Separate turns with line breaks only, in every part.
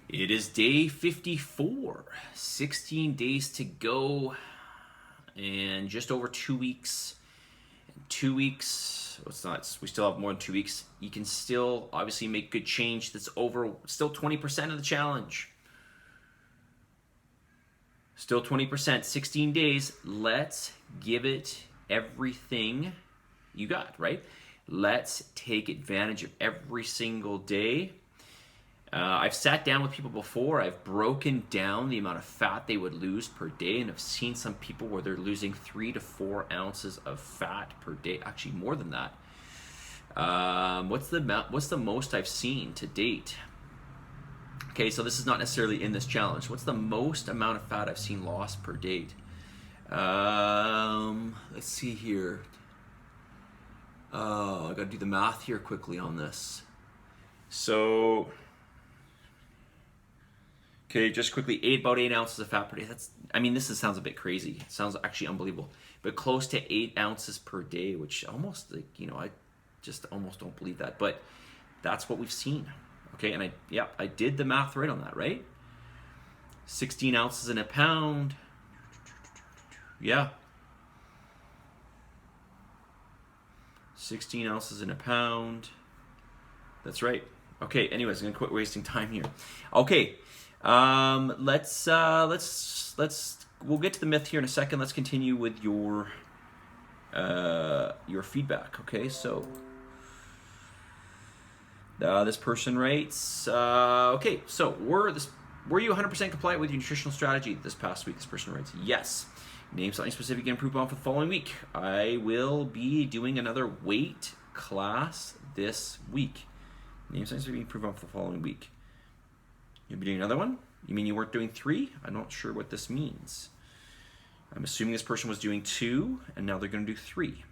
It is day 54, 16 days to go, and just over 2 weeks. 2 weeks, well, it's not, we still have more than 2 weeks. You can still obviously make good change. That's over, still 20% of the challenge. Still 20%, 16 days. Let's give it everything you got, right? Let's take advantage of every single day. I've sat down with people before. I've broken down the amount of fat they would lose per day, and I've seen some people where they're losing 3 to 4 ounces of fat per day. Actually, more than that. What's the most I've seen to date? Okay, so this is not necessarily in this challenge. What's the most amount of fat I've seen lost per date? Let's see here. I got to do the math here quickly on this. So. Okay, just quickly, about 8 ounces of fat per day. Sounds a bit crazy. It sounds actually unbelievable. But close to 8 ounces per day, which almost, I just almost don't believe that. But that's what we've seen. Okay, and I did the math right on that, right? 16 ounces in a pound. Yeah. 16 ounces in a pound. That's right. Okay, anyways, I'm gonna quit wasting time here. Okay. We'll get to the myth here in a second. Let's continue with your feedback. Okay, so this person writes, okay, so were you 100% compliant with your nutritional strategy this past week? This person writes, yes. Name something specific you can improve on for the following week. I will be doing another weight class this week. Name something specific you can improve on for the following week. You'll be doing another one? You mean you weren't doing 3? I'm not sure what this means. I'm assuming this person was doing 2, and now they're going to do 3.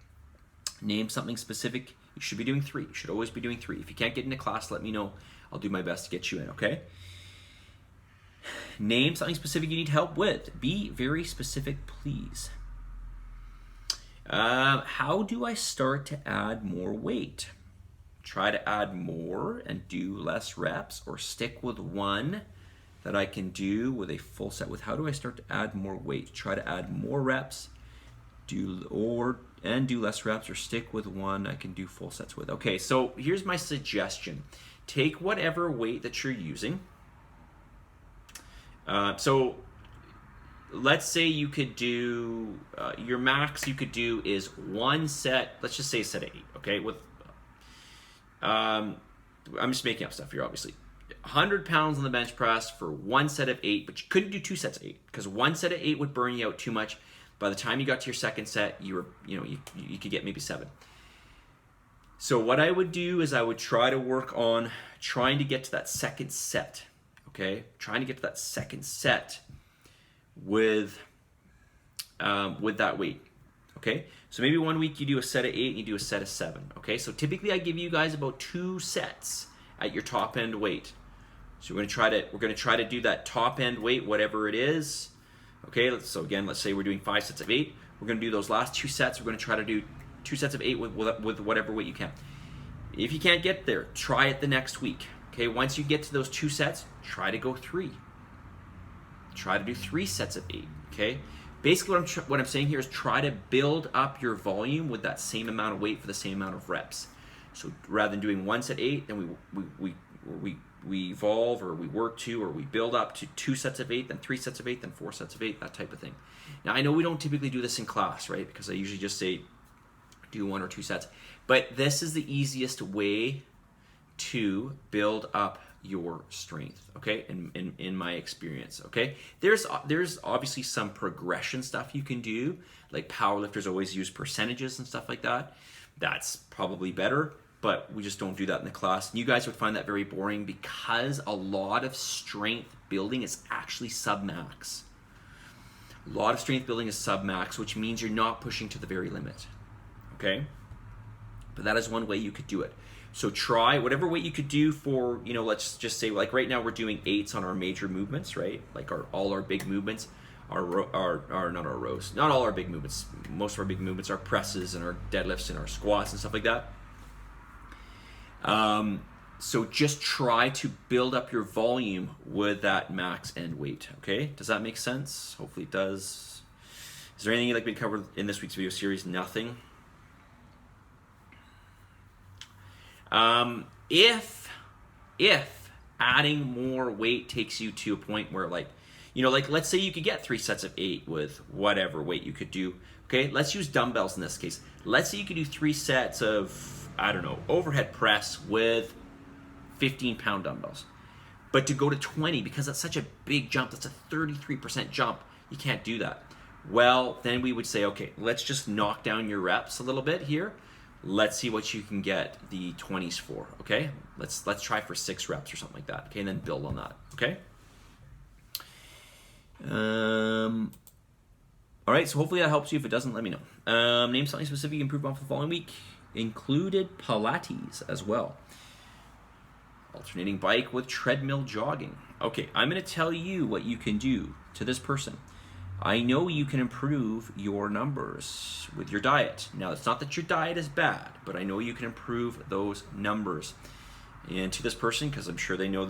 Name something specific. You should be doing 3. You should always be doing 3. If you can't get into class, let me know. I'll do my best to get you in, okay? Name something specific you need help with. Be very specific, please. How do I start to add more weight? Try to add more and do less reps, or stick with one that I can do with a full set. With how do I start to add more weight? Try to add more reps, do less reps, or stick with one I can do full sets with. Okay, so here's my suggestion. Take whatever weight that you're using. So let's say you could do, your max you could do is 1 set, let's just say a set of 8, okay? I'm just making up stuff here, obviously. 100 pounds on the bench press for 1 set of 8, but you couldn't do 2 sets of 8 because 1 set of 8 would burn you out too much. By the time you got to your second set, you could get maybe 7. So what I would do is I would try to work on trying to get to that second set. Okay, trying to get to that second set with that weight. Okay, so maybe 1 week you do a set of 8 and you do a set of 7. Okay, so typically I give you guys about 2 sets at your top end weight. So we're gonna try to do that top end weight, whatever it is. Okay, so again, let's say we're doing 5 sets of 8. We're gonna do those last 2 sets. We're gonna try to do 2 sets of 8 with whatever weight you can. If you can't get there, try it the next week. Okay, once you get to those 2 sets, try to go 3. Try to do 3 sets of 8. Okay. Basically, what I'm saying here is try to build up your volume with that same amount of weight for the same amount of reps. So rather than doing 1 set 8, then we evolve, or we work to, or we build up to 2 sets of 8, then 3 sets of 8, then 4 sets of 8, that type of thing. Now I know we don't typically do this in class, right? Because I usually just say do 1 or 2 sets. But this is the easiest way to build up your strength, okay, in my experience. Okay, there's obviously some progression stuff you can do, like powerlifters always use percentages and stuff like that. That's probably better, but we just don't do that in the class. And you guys would find that very boring because a lot of strength building is actually sub-max. A lot of strength building is sub-max, which means you're not pushing to the very limit. Okay, but that is one way you could do it. So try whatever weight you could do for, let's just say, like right now we're doing 8s on our major movements, right? Like all our big movements not all our big movements. Most of our big movements are presses and our deadlifts and our squats and stuff like that. So just try to build up your volume with that max end weight, okay? Does that make sense? Hopefully it does. Is there anything you'd like me to cover in this week's video series? Nothing. If adding more weight takes you to a point where, like, you know, like let's say you could get 3 sets of 8 with whatever weight you could do, okay? Let's use dumbbells in this case. Let's say you could do 3 sets of, I don't know, overhead press with 15-pound dumbbells. But to go to 20, because that's such a big jump, that's a 33% jump, you can't do that. Well, then we would say, okay, let's just knock down your reps a little bit here. Let's see what you can get the 20s for, okay? Let's try for 6 reps or something like that, okay? And then build on that, okay? All right, so hopefully that helps you. If it doesn't, let me know. Name something specific you improve on for the following week. Included Pilates as well. Alternating bike with treadmill jogging. Okay, I'm going to tell you what you can do to this person. I know you can improve your numbers with your diet. Now, it's not that your diet is bad, but I know you can improve those numbers. And to this person, because I'm sure they know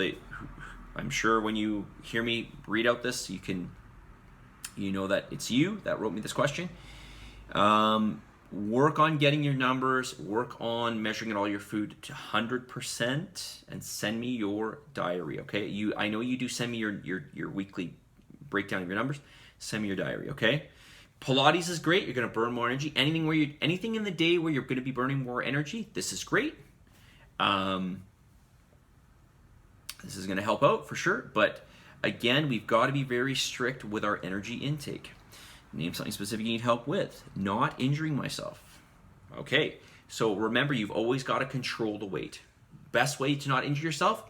I'm sure when you hear me read out this, you know that it's you that wrote me this question. Work on getting your numbers, work on measuring all your food to 100%, and send me your diary, okay? I know you do send me your weekly breakdown of your numbers. Send me your diary, okay? Pilates is great. You're going to burn more energy. Anything in the day where you're going to be burning more energy, this is great. This is going to help out for sure. But again, we've got to be very strict with our energy intake. Name something specific you need help with. Not injuring myself. Okay, so remember, you've always got to control the weight. Best way to not injure yourself,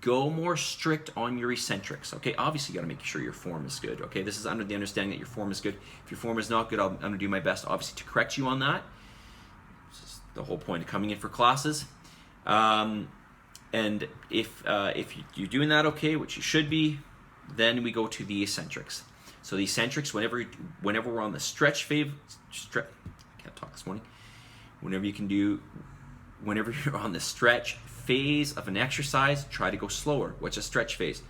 go more strict on your eccentrics. Okay, obviously you got to make sure your form is good. Okay, this is under the understanding that your form is good. If your form is not good, I'm going to do my best, obviously, to correct you on that. This is the whole point of coming in for classes. And if you're doing that okay, which you should be, then we go to the eccentrics. So the eccentrics, whenever we're on the stretch phase, I can't talk this morning. Whenever you're on the stretch phase of an exercise, try to go slower. What's a stretch phase?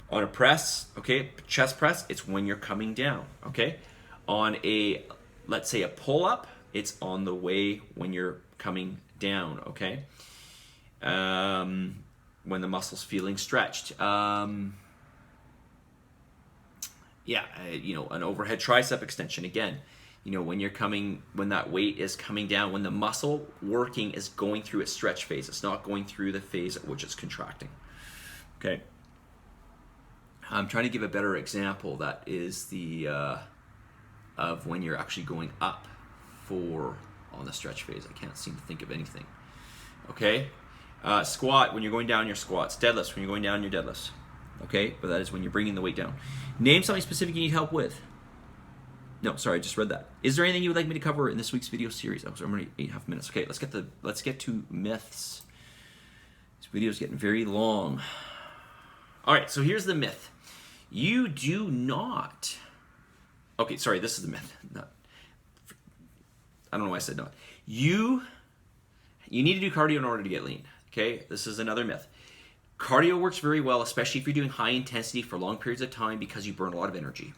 On a press, okay, chest press, it's when you're coming down, okay? On let's say a pull-up, it's on the way when you're coming down, okay? When the muscle's feeling stretched. An overhead tricep extension, again, when that weight is coming down, when the muscle working is going through its stretch phase, it's not going through the phase at which it's contracting. Okay. I'm trying to give a better example that is of when you're actually going up on the stretch phase. I can't seem to think of anything. Okay. Squat, when you're going down your squats. Deadlifts, when you're going down your deadlifts. Okay, but that is when you're bringing the weight down. Name something specific you need help with. No, sorry, I just read that. Is there anything you would like me to cover in this week's video series? I'm already 8.5 minutes. Okay, let's get to myths. This video is getting very long. All right, so here's the myth. You do not. Okay, sorry, this is the myth. I don't know why I said not. You need to do cardio in order to get lean. Okay, this is another myth. Cardio works very well, especially if you're doing high intensity for long periods of time, because you burn a lot of energy.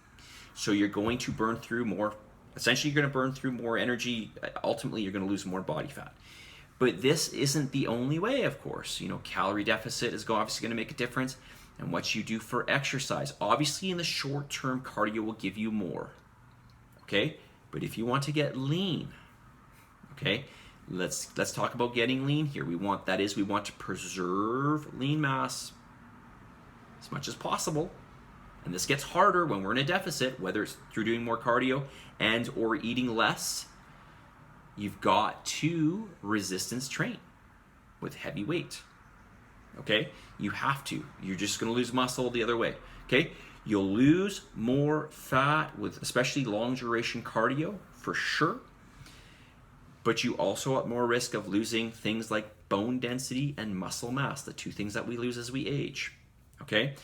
So you're going to burn through more. Essentially, you're going to burn through more energy. Ultimately, you're going to lose more body fat. But this isn't the only way, of course. Calorie deficit is obviously going to make a difference. And what you do for exercise. Obviously, in the short term, cardio will give you more. Okay? But if you want to get lean, okay, let's talk about getting lean here. We want to preserve lean mass as much as possible. And this gets harder when we're in a deficit, whether it's through doing more cardio and or eating less. You've got to resistance train with heavy weight. Okay? You have to. You're just going to lose muscle the other way. Okay? You'll lose more fat with especially long duration cardio for sure. But you also at more risk of losing things like bone density and muscle mass, the two things that we lose as we age. Okay?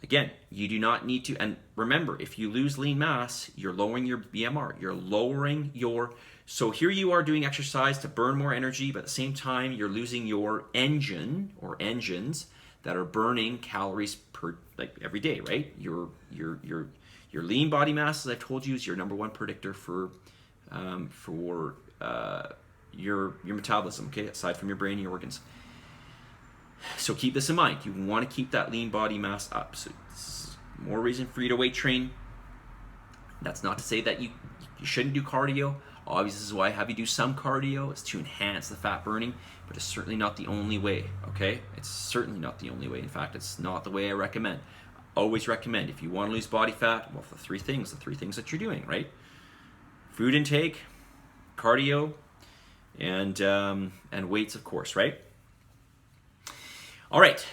Again, you do not need to, and remember, if you lose lean mass, you're lowering your BMR. You're lowering your, so here you are doing exercise to burn more energy, but at the same time, you're losing your engine or engines that are burning calories per, like every day, right? Your lean body mass, as I've told you, is your number one predictor for your metabolism, okay? Aside from your brain and your organs. So keep this in mind. You want to keep that lean body mass up. So more reason for you to weight train. That's not to say that you shouldn't do cardio. Obviously, this is why I have you do some cardio. It's to enhance the fat burning, but it's certainly not the only way, okay? It's certainly not the only way. In fact, it's not the way I recommend. Always recommend, if you want to lose body fat, well, the three things that you're doing, right? Food intake, cardio, and weights, of course, right? All right,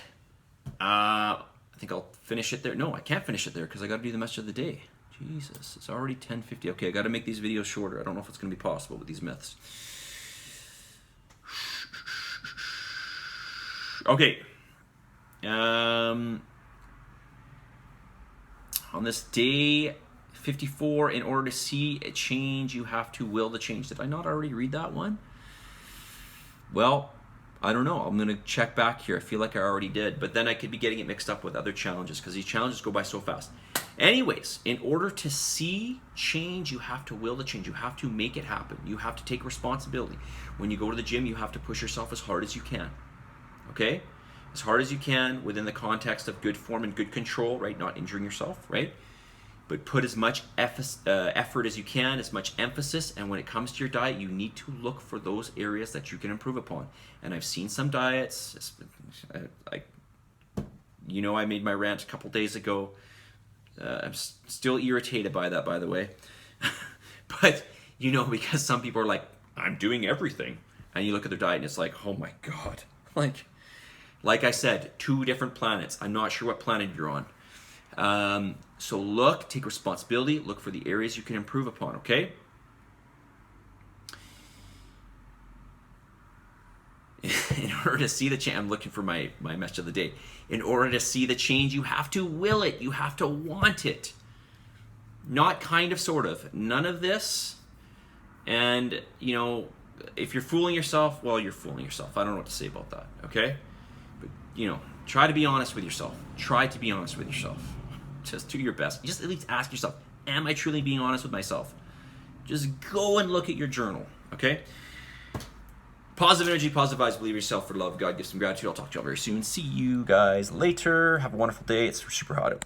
I think I'll finish it there. No, I can't finish it there because I got to do the message of the day. Jesus, it's already 10:50. Okay, I got to make these videos shorter. I don't know if it's going to be possible with these myths. Okay. On this day 54, in order to see a change, you have to will the change. Did I not already read that one? Well, I don't know. I'm going to check back here. I feel like I already did, but then I could be getting it mixed up with other challenges because these challenges go by so fast. Anyways, in order to see change, you have to will the change. You have to make it happen. You have to take responsibility. When you go to the gym, you have to push yourself as hard as you can. Okay? As hard as you can within the context of good form and good control, right? Not injuring yourself, right? But put as much effort as you can, as much emphasis, and when it comes to your diet, you need to look for those areas that you can improve upon. And I've seen some diets, I made my rant a couple days ago. I'm still irritated by that, by the way. But, because some people are like, I'm doing everything. And you look at their diet and it's like, oh my God. Like I said, 2 different planets. I'm not sure what planet you're on. So take responsibility, look for the areas you can improve upon, okay? In order to see the change, I'm looking for my message of the day. In order to see the change, you have to will it. You have to want it. Not kind of, sort of. None of this. And, if you're fooling yourself, well, you're fooling yourself. I don't know what to say about that, okay? But, try to be honest with yourself. Try to be honest with yourself. Just do your best. Just at least ask yourself, am I truly being honest with myself? Just go and look at your journal, okay? Positive energy, positive vibes, believe yourself, for love, God, give some gratitude. I'll talk to you all very soon. See you guys later. Have a wonderful day. It's super hot out.